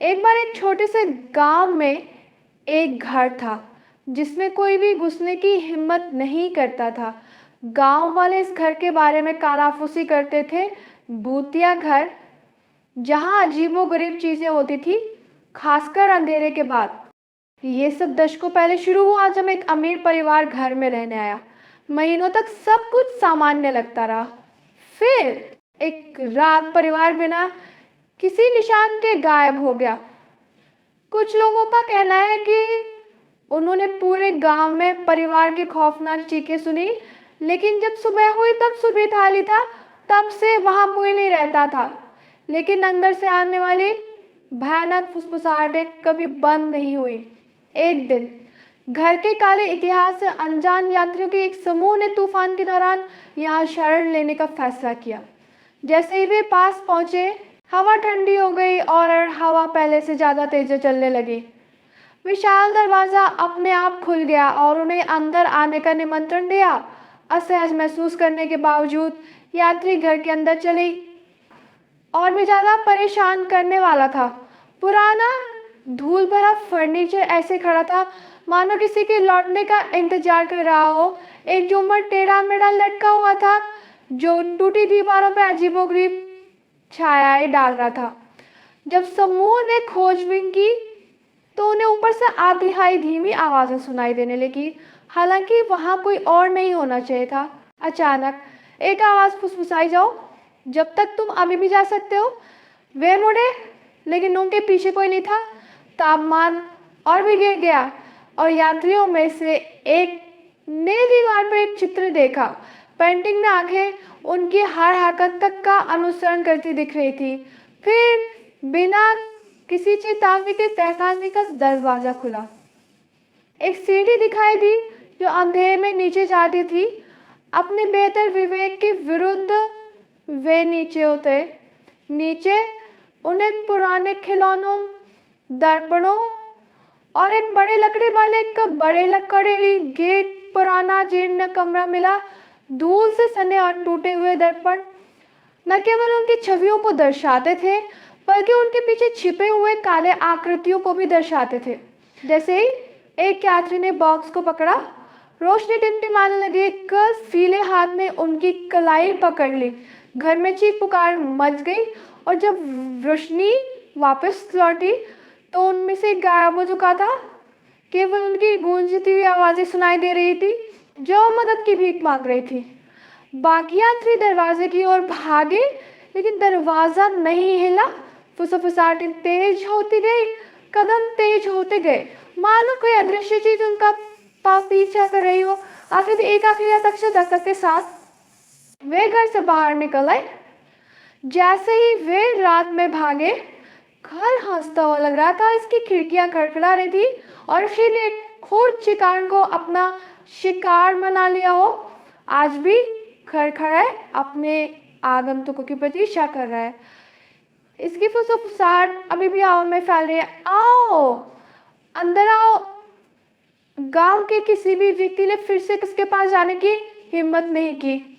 एक बार एक छोटे से गांव में एक घर था जिसमें कोई भी घुसने की हिम्मत नहीं करता था। गांव वाले इस घर के बारे में कानाफूसी करते थे। भूतिया घर, जहां अजीबोगरीब चीजें होती थी, खासकर अंधेरे के बाद। ये सब दशकों पहले शुरू हुआ जब एक अमीर परिवार घर में रहने आया। महीनों तक सब कुछ सामान्य लगता रहा। फिर एक रात परिवार बिना किसी निशान के गायब हो गया। कुछ लोगों का कहना है कि उन्होंने पूरे गांव में परिवार की खौफनाक चीखें सुनी, लेकिन जब सुबह हुई तब सुबह थाली था, तब से वहां कोई नहीं रहता था। लेकिन अंदर से आने वाली भयानक फुसफुसाहटें कभी बंद नहीं हुई। एक दिन घर के काले इतिहास से अनजान यात्रियों के एक समूह ने तूफान के दौरान यहाँ शरण लेने का फैसला किया। जैसे ही वे पास पहुंचे, हवा ठंडी हो गई और हवा पहले से ज्यादा तेज चलने लगी। विशाल दरवाजा अपने आप खुल गया और उन्हें अंदर आने का निमंत्रण दिया। असहज महसूस करने के बावजूद यात्री घर के अंदर चली। और भी ज्यादा परेशान करने वाला था, पुराना धूल भरा फर्नीचर ऐसे खड़ा था मानो किसी के लौटने का इंतजार कर रहा हो। एक झूमर टेढ़ा मेढ़ा लटका हुआ था जो टूटी दीवारों पर अजीबोगरीब छायाएं डाल रहा था। जब समूह ने खोजबीन की तो उन्हें ऊपर से आधी हाई धीमी आवाजें सुनाई देने लगी, हालांकि वहां कोई और नहीं होना चाहिए था। अचानक एक आवाज फुसफुसाई, जाओ, जब तक तुम अभी भी जा सकते हो। वे मुड़े, लेकिन उनके पीछे कोई नहीं था। तापमान और भी गिर गया और यात्रियों में से एक ने दीवार पर एक चित्र देखा। पेंटिंग में आंखें उनकी हर हरकत तक का अनुसरण करती दिख रही थी। फिर बिना किसी चेतावनी के तहखाने का दरवाजा खुला। एक सीढ़ी दिखाई दी जो अंधेरे में नीचे जाती थी। अपने बेहतर विवेक के विरुद्ध वे नीचे उतरे। नीचे उन्हें पुराने खिलौनों, दर्पणों और एक बड़े लकड़ी गेट पुराना जीर्ण कमरा मिला। धूल से सने और टूटे हुए दर्पण न केवल उनकी छवियों को दर्शाते थे, बल्कि उनके पीछे छिपे हुए काले आकृतियों को भी दर्शाते थे। जैसे ही एक यात्री ने बॉक्स को पकड़ा, रोशनी टिमटिमाने लगी। एक फीले हाथ ने उनकी कलाई पकड़ ली। घर में चीख पुकार मच गई और जब रोशनी वापस लौटी तो उनमें से एक गायब हो चुका था। केवल उनकी गूंजती हुई आवाजें सुनाई दे रही थी जो मदद की भीख मांग रही थी। बाकी यात्री दरवाजे की ओर भागे, लेकिन दरवाजा नहीं हिला। फुसफुसाहटें तेज होती गई, कदम तेज होते गए, मानो कोई अदृश्य चीज उनका पीछा कर रही हो। आखिर एक आखिरी दस्तक के साथ वे घर से बाहर निकल आए। जैसे ही वे रात में भागे, घर हंसता हुआ लग रहा था। इसकी खिड़कियां खड़खड़ा रही थी और फिर एक खुद शिकार को अपना शिकार बना लिया हो, आज भी खड़खड़ा है, अपने आगंतुकों की प्रतीक्षा कर रहा है। इसकी फुसफुसाहट अभी भी हवा में फैल रही है। आओ, अंदर आओ। गांव के किसी भी व्यक्ति ने फिर से किसके पास जाने की हिम्मत नहीं की।